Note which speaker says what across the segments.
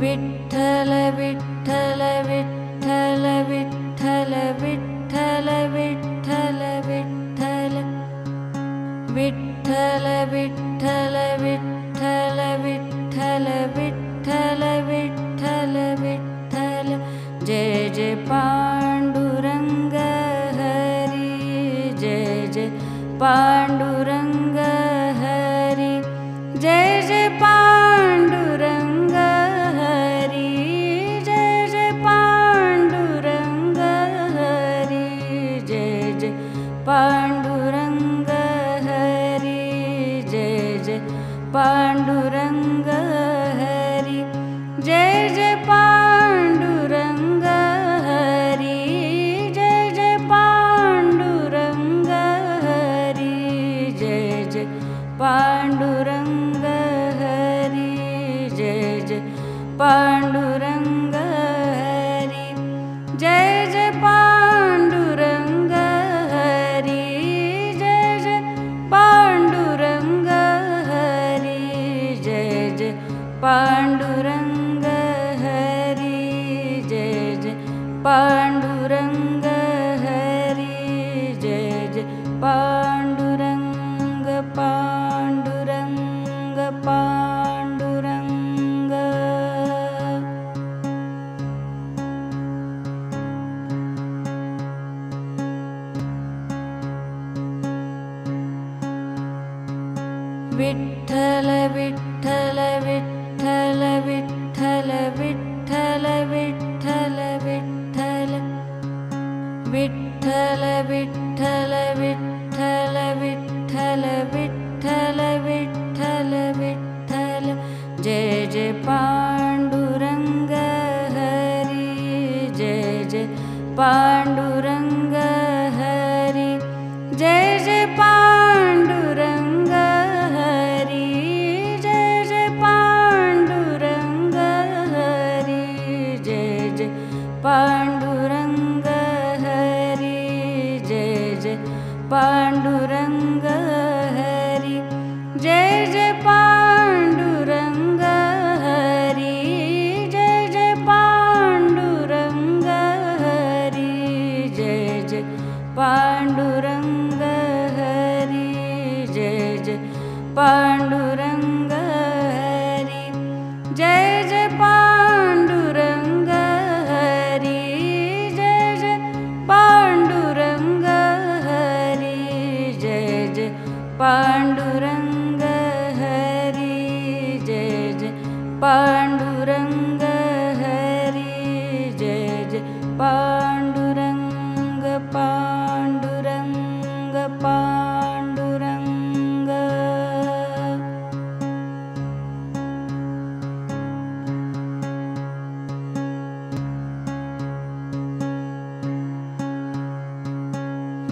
Speaker 1: विठ्ठल विठ्ठल विठ्ठल विठ्ठल विठ्ठल विठ्ठल विठ्ठल विठ्ठल विठ्ठल विठ्ठल विठ्ठल विठ्ठल विठ्ठल विठ्ठल जय जय पांडुरंग हरी जय जय पांडुरंग हरी जय जय पांडुरंग हरी जय जय पांडुरंग हरी जय जय पांडुरंग हरी जय जय पांडुरंग हरी जय जय पांडुरंग हरी जय जय पांडुरंग हरी जय जय पांडुरंग हरी जय जय पांडुरंग हरी जय जय पांडुरंग हरी जय जय पांडुरंग हरी जय जय पांडुरंग हरी जय जय पांडुरंग हरी जय जय पांडुरंग पांडुरंग पांडुरंग विठ्ठल विठ्ठल विठ्ठल विठ्ठल विठ्ठल विठ्ठल विठ्ठल विठ्ठल विठ्ठल विठ्ठल विठ्ठल विठ्ठल विठ्ठल विठ्ठल जय जय पांडुरंग हरी जय जय पांडुरंग हरी जय जय पांडुरंग हरी जय जय पांडुरंग हरी जय जय पांडुरंग हरी जय जय पांडुरंग हरी जय जय पांडुरंग हरी जय जय पांडुरंग हरी जय जय पांडुरंग हरी जय जय पांडुरंग हरी जय जय पांडुरंग हरी जय जय पांडुरंग हरी जय जय पांडुरंग हरी जय जय पांडुरंग हरी जय जय पांडुरंग पांडुरंग पांडुरंग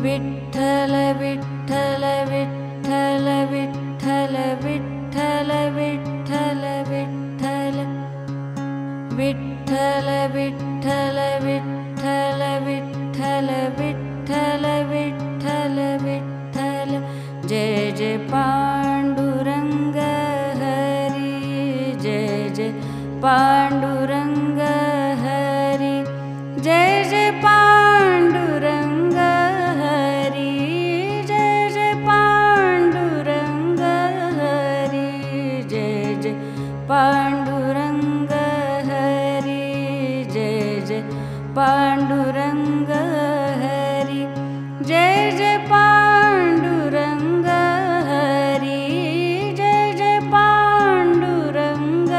Speaker 1: विठ्ठल विठ्ठल विठ्ठल विठ्ठल विठ्ठल विठ्ठल विठ्ठल विठ्ठल विठ्ठल विठ्ठल विठ्ठल विठ्ठल विठ्ठल विठ्ठल जय जय पांडुरंग हरी जय जय पांडुरंग हरी जय जय पांडुरंग हरी जय जय पांडुरंग हरी जय जय पांडुरंग हरी जय जय पांडुरंग हरी जय जय पांडुरंग हरी जय जय पांडुरंग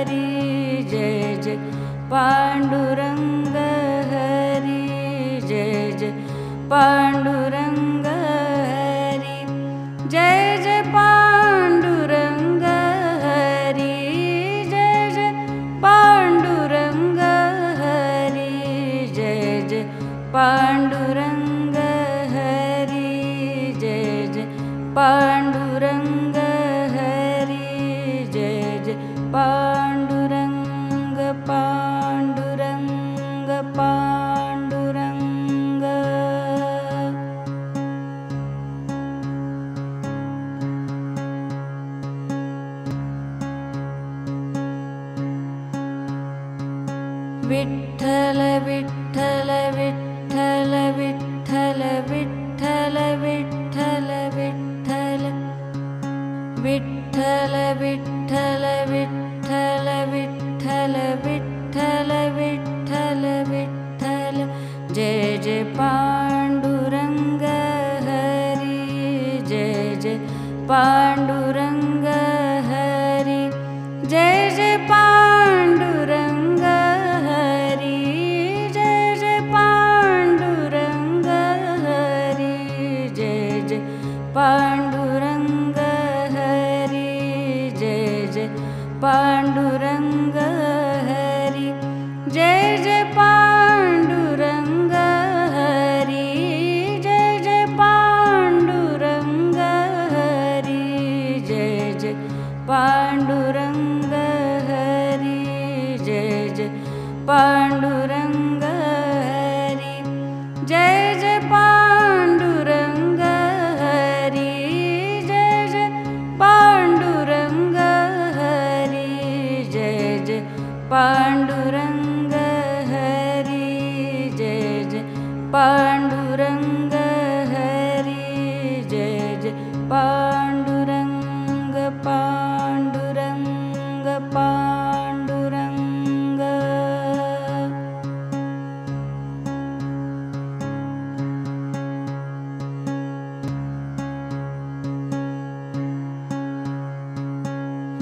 Speaker 1: हरी जय जय पांडुरंग हरी जय जय पांडुरंग हरी जय जय पांडुरंग हरी जय जय पांडुरंग हरी जय जय पांडुरंग हरी जय जय पांडुरंग हरी जय जय पांडुरंग पांडुरंग पांडुरंग विठ्ठल विठ्ठल विठ्ठल विठ्ठल विठ्ठल विठ्ठल विठ्ठल विठ्ठल विठ्ठल विठ्ठल विठ्ठल विठ्ठल विठ्ठल विठ्ठल जय जय पांडुरंग हरी जय जय पांडुरंग हरी जय जय पांडुरंग हरी जय जय पांडुरंग हरी जय जय पांडुरंग हरी जय जय पांडुरंग हरी जय जय पांडुरंग हरी जय जय पांडुरंग हरी जय जय पांडुरंग हरी जय जय पांडुरंग हरी जय जय पांडुरंग हरी जय जय पांडुरंग हरी जय जय पांडुरंग हरी जय जय पांडुरंग हरी जय जय पांडुरंग पांडुरंग पांडुरंग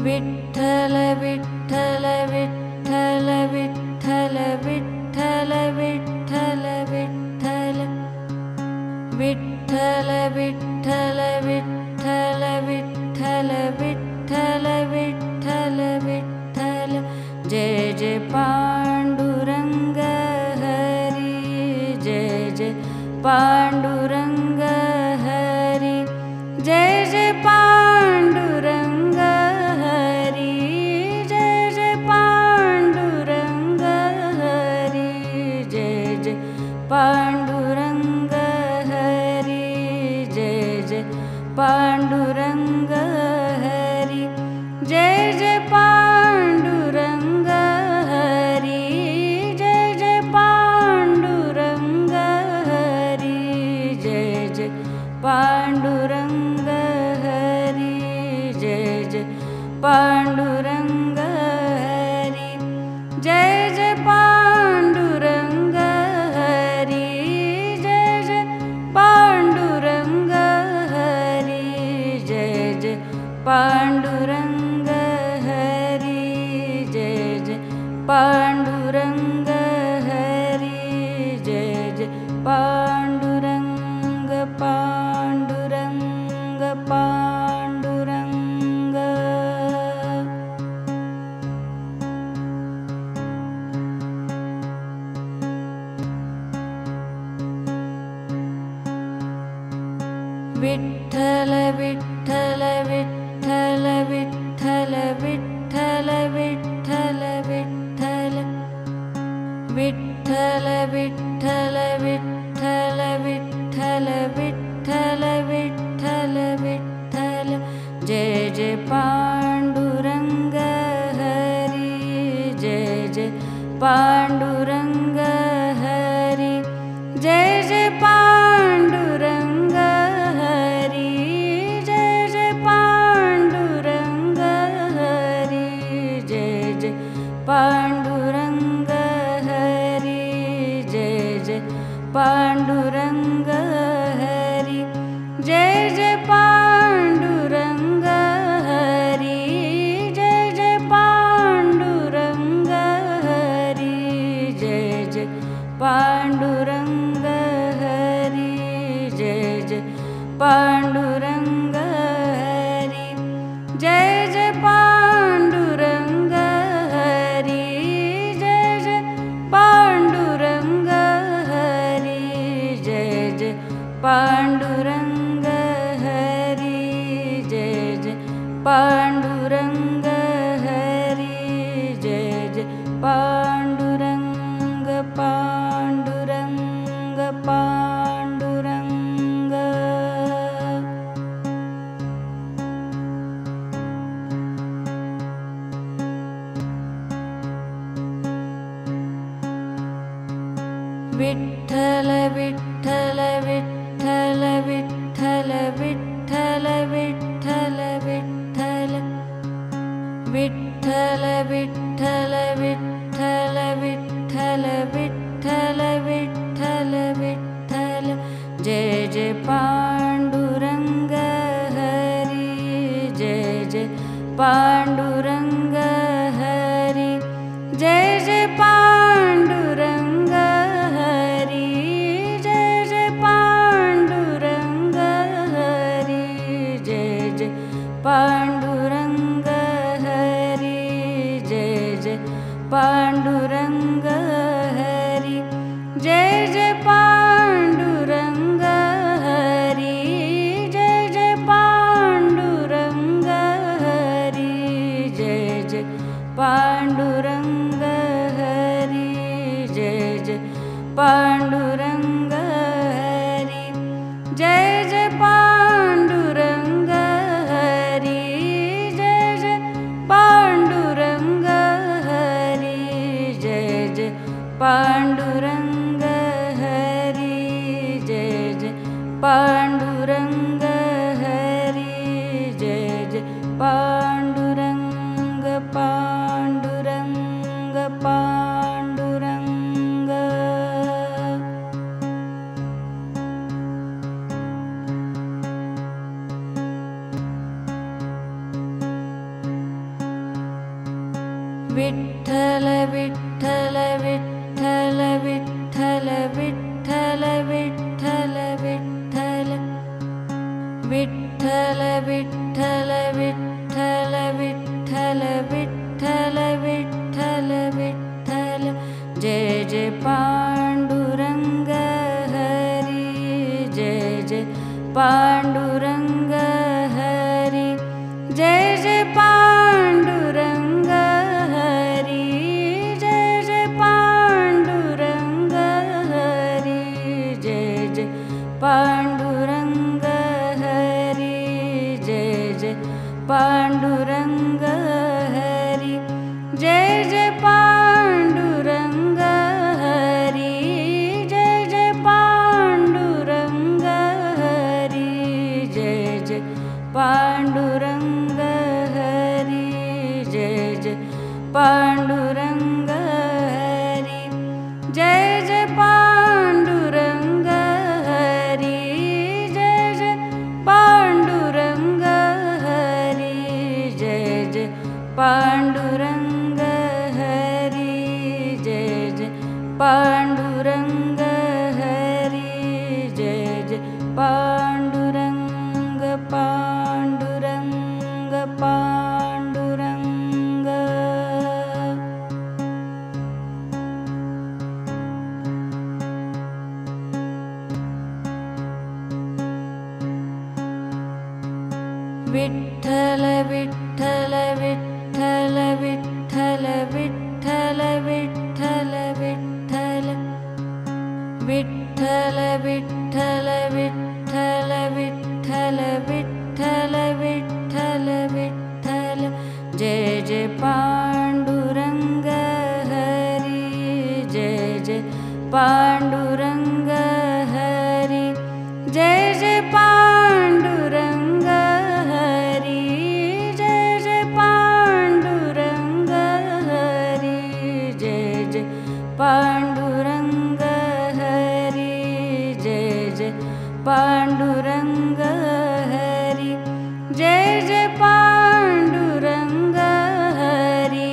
Speaker 1: विठ्ठल विठ्ठल विठ्ठल विठ्ठल विठ्ठल विठ्ठल विठ्ठल विठ्ठल विठ्ठल विठ्ठल विठ्ठल विठ्ठल विठ्ठल विठ्ठल जय जय पांडुरंग हरी जय जय पांडुरंग हरी जय जय पांडुरंग हरी जय जय पांडुरंग हरी जय जय पांडुरंग हरी जय जय पांडुरंग हरी जय जय पांडुरंग हरी जय जय पांडुरंग हरी जय जय पांडुरंग हरी जय जय पांडुरंग हरी जय जय पांडुरंग हरी जय जय पांडुरंग हरी जय जय पांडुरंग हरी जय जय पांडुरंग हरी जय जय पांडुरंग पांडुरंग पांडुरंग विठ्ठल विठ्ठल विठ्ठल विठ्ठल विठ्ठल विठ्ठल विठ्ठल विठ्ठल विठ्ठल विठ्ठल विठ्ठल विठ्ठल विठ्ठल विठ्ठल जय जय पांडुरंग हरी जय जय पांडुरंग हरी जय जय पांडुरंग हरी जय जय पांडुरंग हरी जय जय पांडुरंग हरी जय जय पांडुरंग हरी जय जय पांडुरंग हरी जय जय पांडुरंग हरी जय जय पांडुरंग हरी जय जय पांडुरंग हरी जय जय पांडुरंग हरी जय जय पांडुरंग हरी जय जय पांडुरंग हरी जय जय पांडुरंग हरी जय जय पांडुरंग पांडुरंग पांडुरंग विठ्ठल विठ्ठल विठ्ठल विठ्ठल विठ्ठल विठ्ठल विठ्ठल विठ्ठल विठ्ठल विठ्ठल विठ्ठल विठ्ठल विठ्ठल विठ्ठल जय जय पांडुरंग हरी जय जय पांडुरंग हरी जय जय पांडुरंग हरी जय जय पांडुरंग हरी जय जय पांडुरंग हरी जय जय पांडुरंग हरी जय जय पांडुरंग हरी जय जय पांडुरंग हरी जय जय पांडुरंग हरी जय जय पांडुरंग हरी जय जय पांडुरंग हरी जय जय पांडुरंग हरी जय जय पांडुरंग हरी जय जय पांडुरंग हरी जय जय पांडुरंग पांडुरंग पांडुरंग विठ्ठल विठ्ठल विठ्ठल विठ्ठल विठ्ठल विठ्ठल विठ्ठल विठ्ठल विठ्ठल विठ्ठल विठ्ठल विठ्ठल विठ्ठल विठ्ठल जय जय पांडुरंग हरी जय जय पांडुरंग हरी जय जय पांडुरंग हरी जय जय पांडुरंग हरी जय जय पांडुरंग हरी जय जय पांडुरंग हरी जय जय पांडुरंग हरी जय जय पांडुरंग हरी जय जय पांडुरंग हरी जय जय पांडुरंग हरी जय जय पांडुरंग हरी जय जय पांडुरंग हरी जय जय पांडुरंग हरी जय जय पांडुरंग हरी जय जय पांडुरंग पांडुरंग पांडुरंग विठ्ठल विठ्ठल विठ्ठल विठ्ठल विठ्ठल विठ्ठल विठ्ठल विठ्ठल विठ्ठल विठ्ठल विठ्ठल विठ्ठल विठ्ठल विठ्ठल जय जय पांडुरंग हरी जय जय पांडुरंग हरी जय जय पांडुरंग हरी जय जय पांडुरंग हरी जय जय पांडुरंग हरी जय जय पांडुरंग हरी जय जय पांडुरंग हरी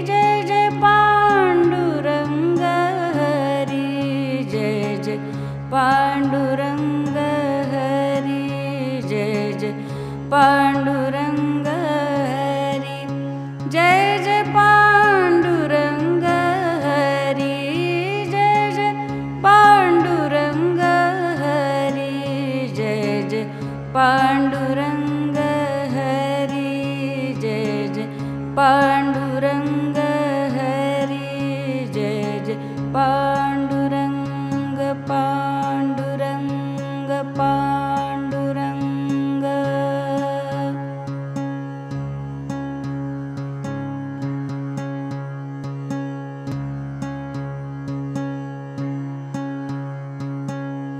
Speaker 1: जय जय पांडुरंग हरी जय जय पांडुरंग हरी जय जय पांडुरंग हरी जय जय पांडुरंग हरी जय जय पांडुरंग हरी जय जय पांडुरंग हरी जय जय पांडुरंग हरी जय जय पांडुरंग पांडुरंग पांडुरंग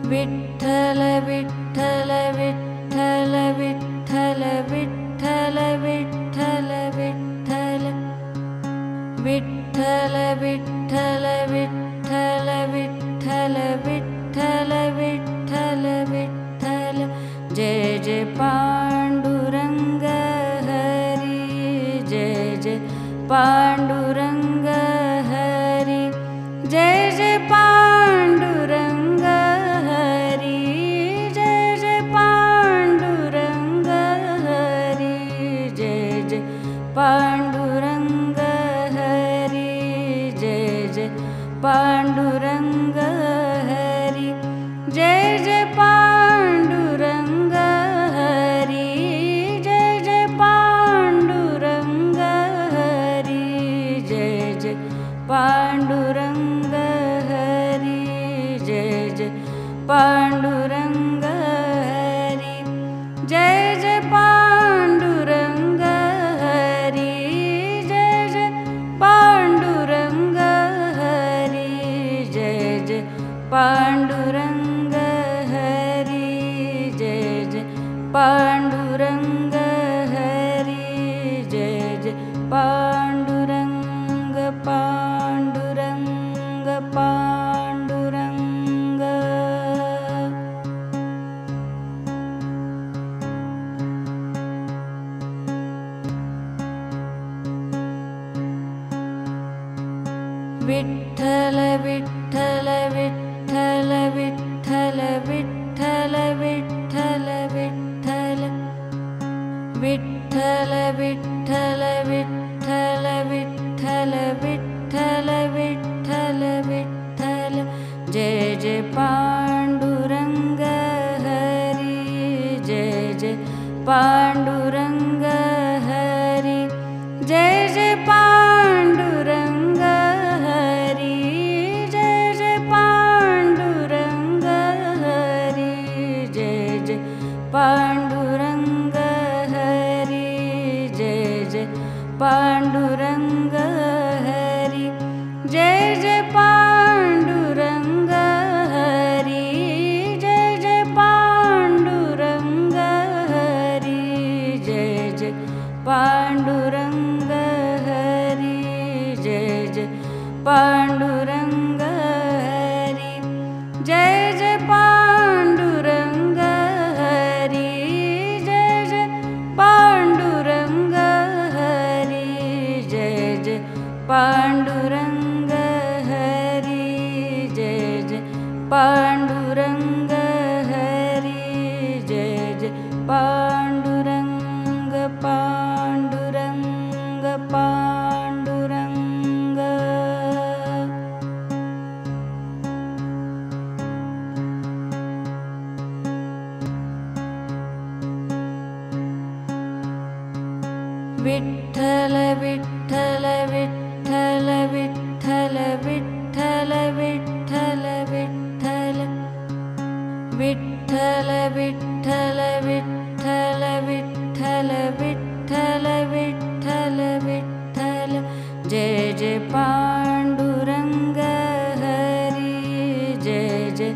Speaker 1: विठ्ठल विठ्ठल विठ्ठल विठ्ठल विठ्ठल विठ्ठल विठ्ठल विठ्ठल विठ्ठल विठ्ठल विठ्ठल विठ्ठल विठ्ठल विठ्ठल जय जय पांडुरंग हरी जय जय पांडुरंग हरी जय जय पांडुरंग हरी जय जय पांडुरंग हरी जय जय पांडुरंग हरी जय जय पांडुरंग हरी जय जय पांडुरंग हरी जय जय पांडुरंग हरी जय जय पांडुरंग हरी जय जय पांडुरंग हरी जय जय पांडुरंग हरी जय जय पांडुरंग हरी जय जय पांडुरंग हरी जय जय पांडुरंग हरी जय जय पांडुरंग पांडुरंग पांडुरंग विठ्ठल विठ्ठल विठ्ठल विठ्ठल विठ्ठल विठ्ठल विठ्ठल विठ्ठल विठ्ठल विठ्ठल विठ्ठल विठ्ठल विठ्ठल विठ्ठल जय जय पांडुरंग हरी जय जय पांडुरंग हरी जय जय पांडुरंग हरी जय जय पांडुरंग हरी जय जय पांडुरंग हरी जय जय पांडुरंग हरी जय जय पांडुरंग हरी जय जय पांडुरंग हरी जय जय पांडुरंग हरी जय जय पांडुरंग हरी जय जय पांडुरंग हरी जय जय पांडुरंग हरी जय जय पांडुरंग हरी जय जय पांडुरंग हरी जय जय पांडुरंग पांडुरंग पांडुरंग विठ्ठल विठ्ठल विठ्ठल विठ्ठल विठ्ठल विठ्ठल विठ्ठल विठ्ठल विठ्ठल विठ्ठल विठ्ठल विठ्ठल विठ्ठल विठ्ठल जय जय पांडुरंग हरी जय जय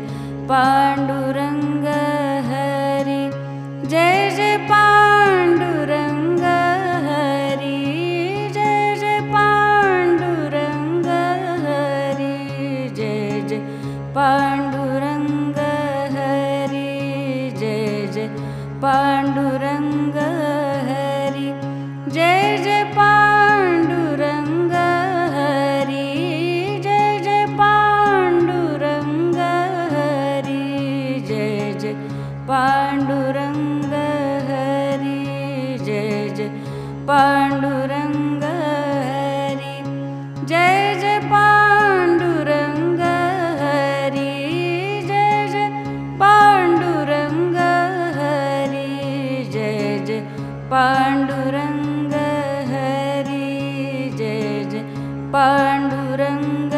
Speaker 1: पांडुरंग हरी जय जय पांडुरंग हरी जय जय पांडुरंग हरी जय जय पांडुरंग हरी जय जय पांडुरंग हरी जय जय पांडुरंग हरी जय जय पांडुरंग हरी जय जय पांडुरंग हरी जय जय पांडुरंग हरी जय जय पांडुरंग हरी जय जय पांडुरंग हरी जय जय पांडुरंग हरी जय जय पांडुरंग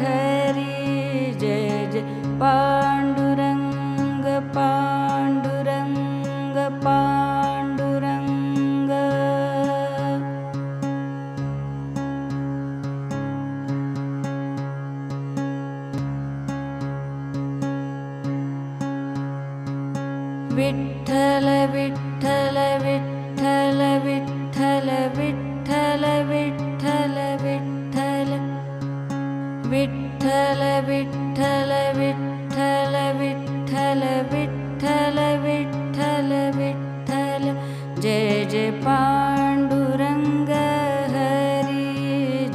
Speaker 1: हरी जय जय पांडुरंग पांडुरंग पांडुरंग जय पांडुरंग हरि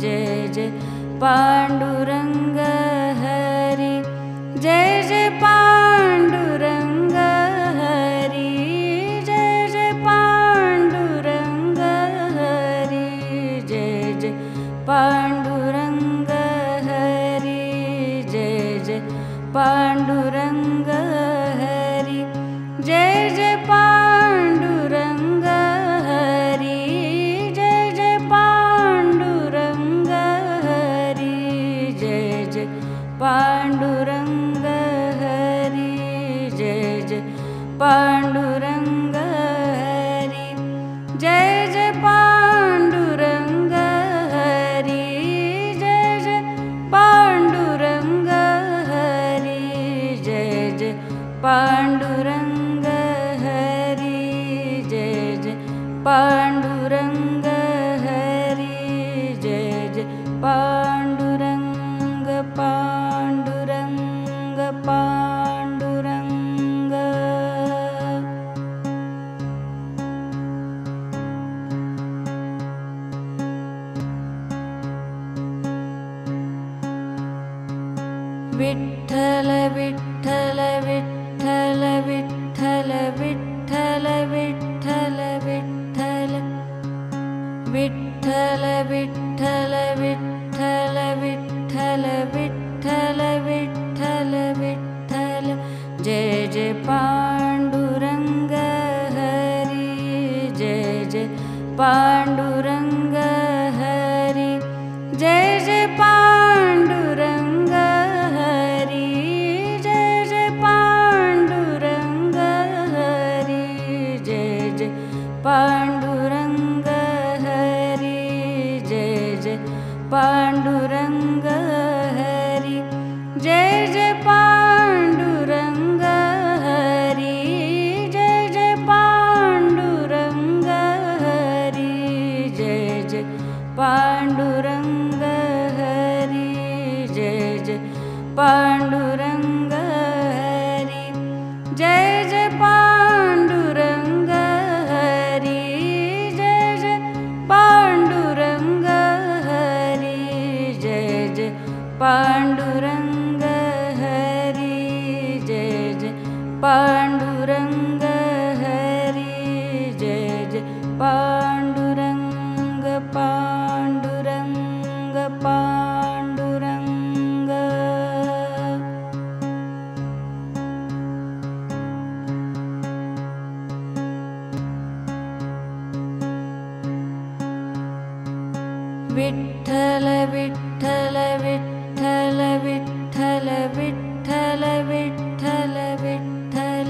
Speaker 1: जय जय पांडुरंग हरि जय जय पांडुरंग हरि जय जय पांडुरंग हरि जय जय पांडुरंग हरि जय जय पांडुरंग हरि जय जय पांडुरंग हरि जय जय पांडुरंग हरि जय जय पांडुरंग हरि जय जय पांडुरंग हरि जय जय पांडुरंग हरि जय जय पांडुरंग हरि जय जय पांडुरंग हरि जय जय पांडुरंग हरि जय जय पांडुरंग पांडुरंग पांडुरंग विठ्ठल विठ्ठल विठ्ठल विठ्ठल विठ्ठल विठ्ठल विठ्ठल विठ्ठल विठ्ठल विठ्ठल विठ्ठल विठ्ठल विठ्ठल विठ्ठल जय जय पांडुरंग हरि जय जय पांडुरंग हरि जय जय पांडुरंग हरि जय जय पांडुरंग हरि जय जय पांडुरंग हरि जय जय पांडुरंग हरि जय जय पांडुरंग हरि जय जय पांडुरंग हरि जय जय पांडुरंग हरि जय जय पांडुरंग हरि जय जय पांडुरंग हरि जय जय पांडुरंग हरि जय जय पांडुरंग हरि जय जय पांडुरंग हरि जय जय पांडुरंग पांडुरंग पांडुरंग विठ्ठल विठ्ठल विठ्ठल विठ्ठल विठ्ठल विठ्ठल विठ्ठल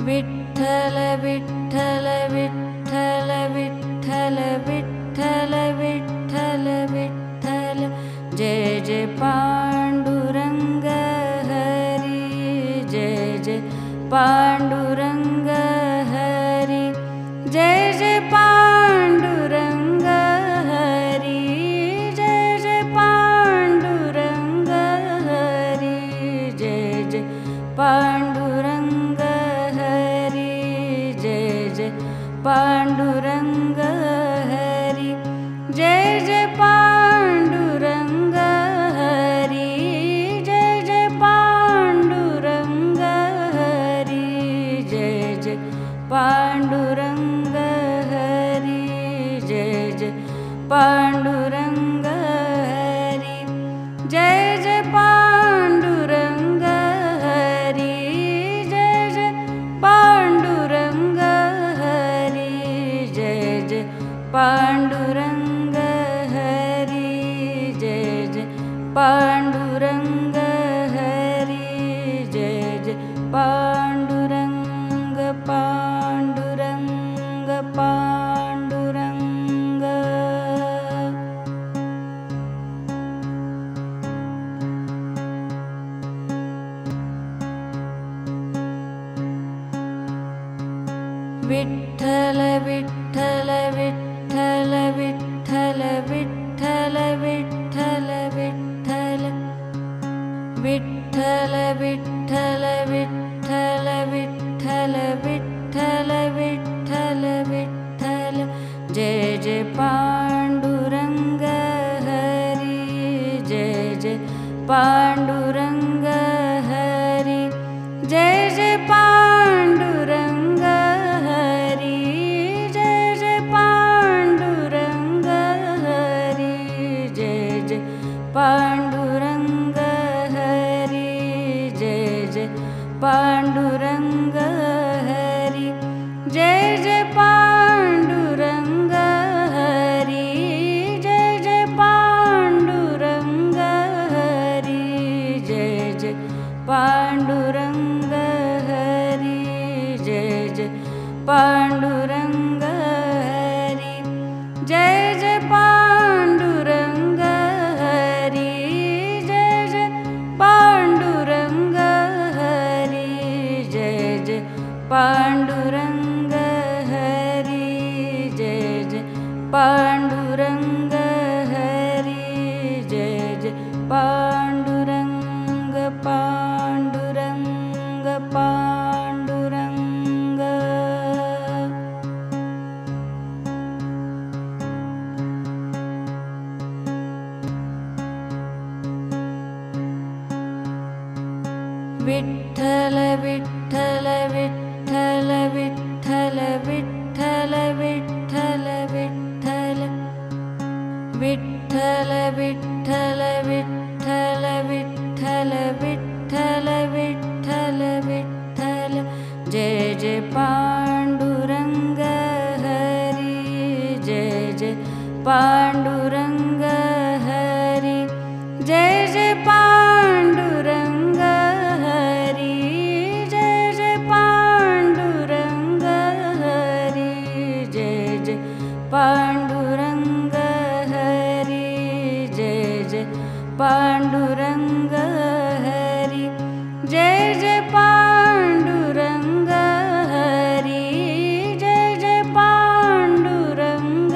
Speaker 1: विठ्ठल विठ्ठल विठ्ठल विठ्ठल विठ्ठल विठ्ठल विठ्ठल जय जय पांडुरंग हरि जय जय पांडुरंग हरि जय जय पांडुरंग हरि जय जय पांडुरंग हरि जय जय पांडुरंग हरि जय जय पांडुरंग हरि जय जय पांडुरंग हरि जय जय पांडुरंग हरि जय जय पांडुरंग हरि जय जय पांडुरंग हरि जय जय पांडुरंग हरि जय जय पांडुरंग हरि जय जय पांडुरंग हरि जय जय पांडुरंग हरि जय जय पांडुरंग पांडुरंग पांडुरंग विठ्ठल विठ्ठल विठ्ठल विठ्ठल विठ्ठल विठ्ठल विठ्ठल विठ्ठल विठ्ठल विठ्ठल विठ्ठल विठ्ठल विठ्ठल विठ्ठल पांडुरंग हरी जय जय पांडुरंग पांडुरंग पांडुरंग विठ्ठल विठ्ठल विठ्ठल विठ्ठल विठ्ठल विठ्ठल विठ्ठल विठ्ठल विठ्ठल विठ्ठल विठ्ठल विठ्ठल विठ्ठल विठ्ठल जय जय पांडुरंग हरी जय जय पांडुरंग हरी जय जय पांडुरंग हरी जय जय पांडुरंग हरी जय जय पांडुरंग हरी जय जय पांडुरंग हरी जय जय पांडुरंग हरी जय जय पांडुरंग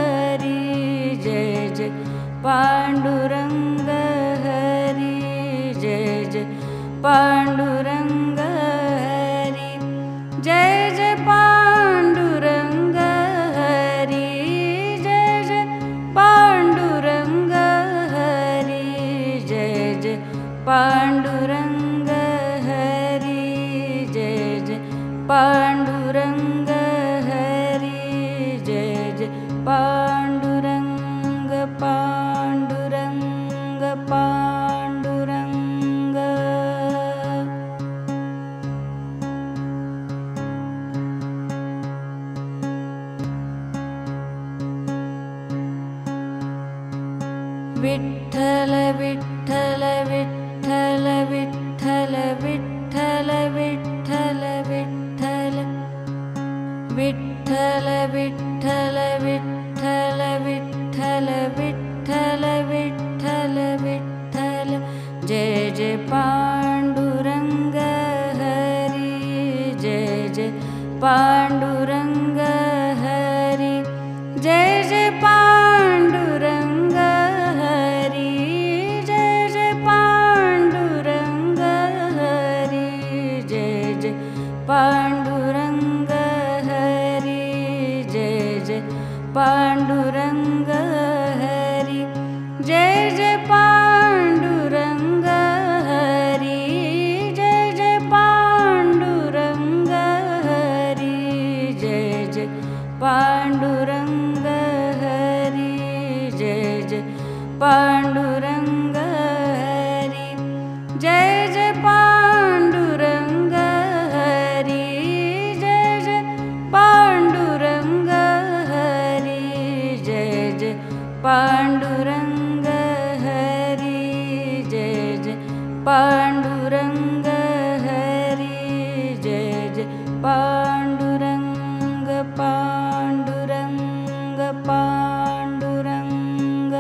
Speaker 1: हरी जय जय पांडुरंग हरी जय जय पांडुरंग हरी जय जय पांडुरंग हरी जय जय पांडुरंग हरी जय जय पांडुरंग हरी जय जय पांडुरंग हरी जय जय पांडुरंग पांडुरंग पांडुरंग विठ्ठल विठ्ठल विठ्ठल विठ्ठल विठ्ठल विठ्ठल विठ्ठल विठ्ठल विठ्ठल विठ्ठल विठ्ठल विठ्ठल विठ्ठल विठ्ठल जय जय पांडुरंग हरी जय जय पांडुरंग हरी जय जय पांडुरंग हरी जय जय पांडुरंग हरी जय जय पांडुरंग हरी जय जय पांडुरंग हरी जय जय पांडुरंग हरी जय जय पांडुरंग हरी जय जय पांडुरंग हरी जय जय पांडुरंग हरी जय जय पांडुरंग हरी जय जय पांडुरंग हरी जय जय पांडुरंग हरी जय जय पांडुरंग हरी जय जय पांडुरंग पांडुरंग पांडुरंग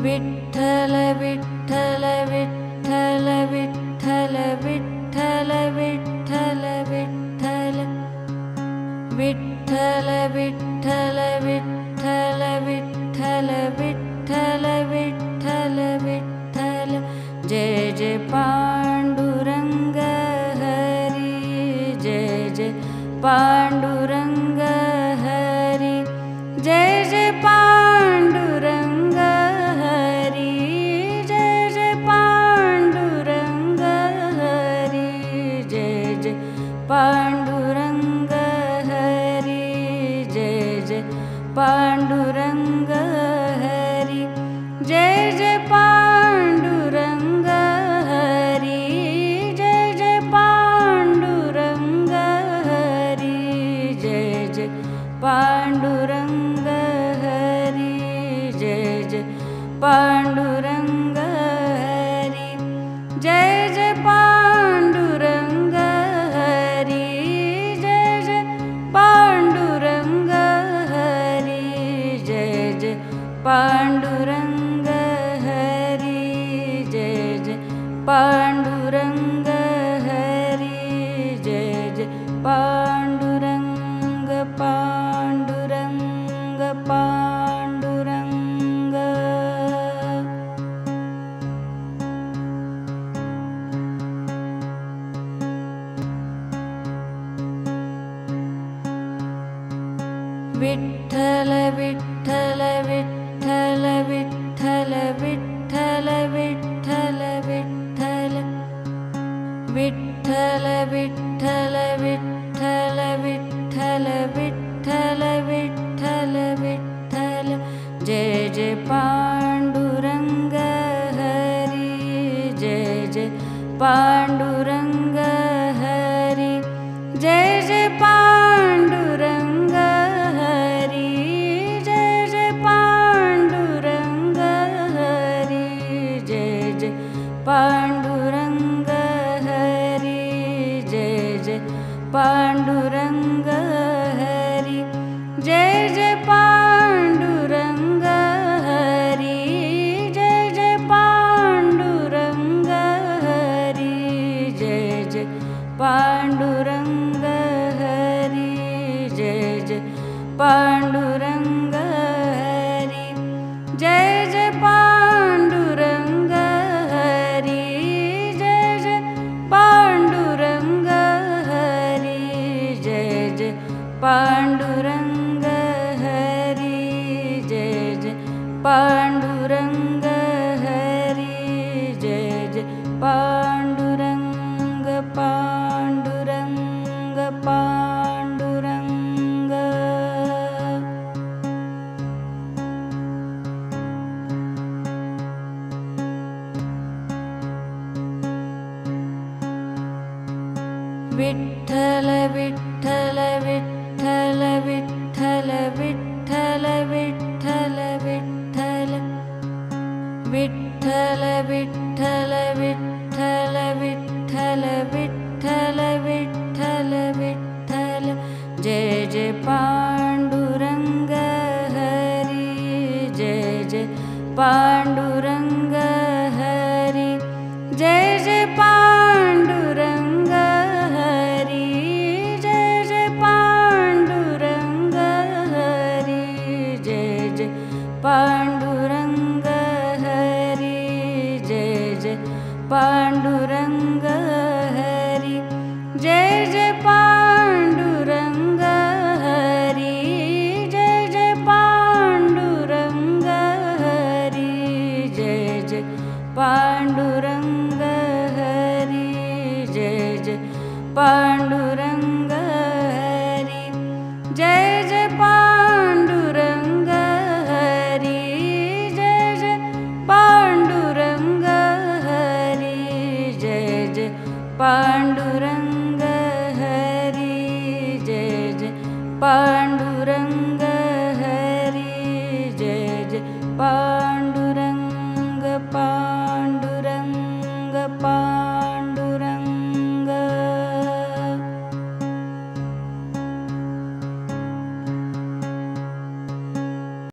Speaker 1: विठ्ठल विठ्ठल विठ्ठल विठ्ठल विठ्ठल विठ्ठल विठ्ठल विठ्ठल विठ्ठल विठ्ठल विठ्ठल विठ्ठल विठ्ठल विठ्ठल जय जय पांडुरंग हरी जय जय पांडुरंग हरी जय जय पांडुरंग हरी जय जय पांडुरंग हरी जय जय पांडुरंग हरी जय जय पांडुरंग हरी जय जय पांडुरंग हरी जय जय पांडुरंग हरी जय जय पांडुरंग हरी जय जय पांडुरंग हरी जय जय पांडुरंग हरी जय जय पांडुरंग हरी जय जय पांडुरंग हरी पांडुरंग हरि जय जय पांडुरंग हरि जय जय पांडुरंग हरि जय जय पांडुरंग हरि जय जय पांडुरंग हरि जय जय पांडुरंग हरि जय जय पांडुरंग हरि जय जय पांडुरंग हरि जय जय पांडुरंग हरि जय जय पांडुरंग हरि जय जय पांडुरंग हरि जय जय पांडुरंग हरि जय जय पांडुरंग हरि जय जय पांडुरंग पांडुरंग पांडुरंग विठ्ठल विठ्ठल विठ्ठल विठ्ठल विठ्ठल विठ्ठल विठ्ठल विठ्ठल विठ्ठल विठ्ठल विठ्ठल विठ्ठल विठ्ठल विठ्ठल जय जय पांडुरंग हरि जय जय पांडुरंग हरि जय जय पांडुरंग हरि जय जय पांडुरंग हरि जय जय पांडुरंग हरि जय जय पांडुरंग हरि जय जय पांडुरंग हरि जय जय पांडुरंग हरि जय जय पांडुरंग हरि जय जय पांडुरंग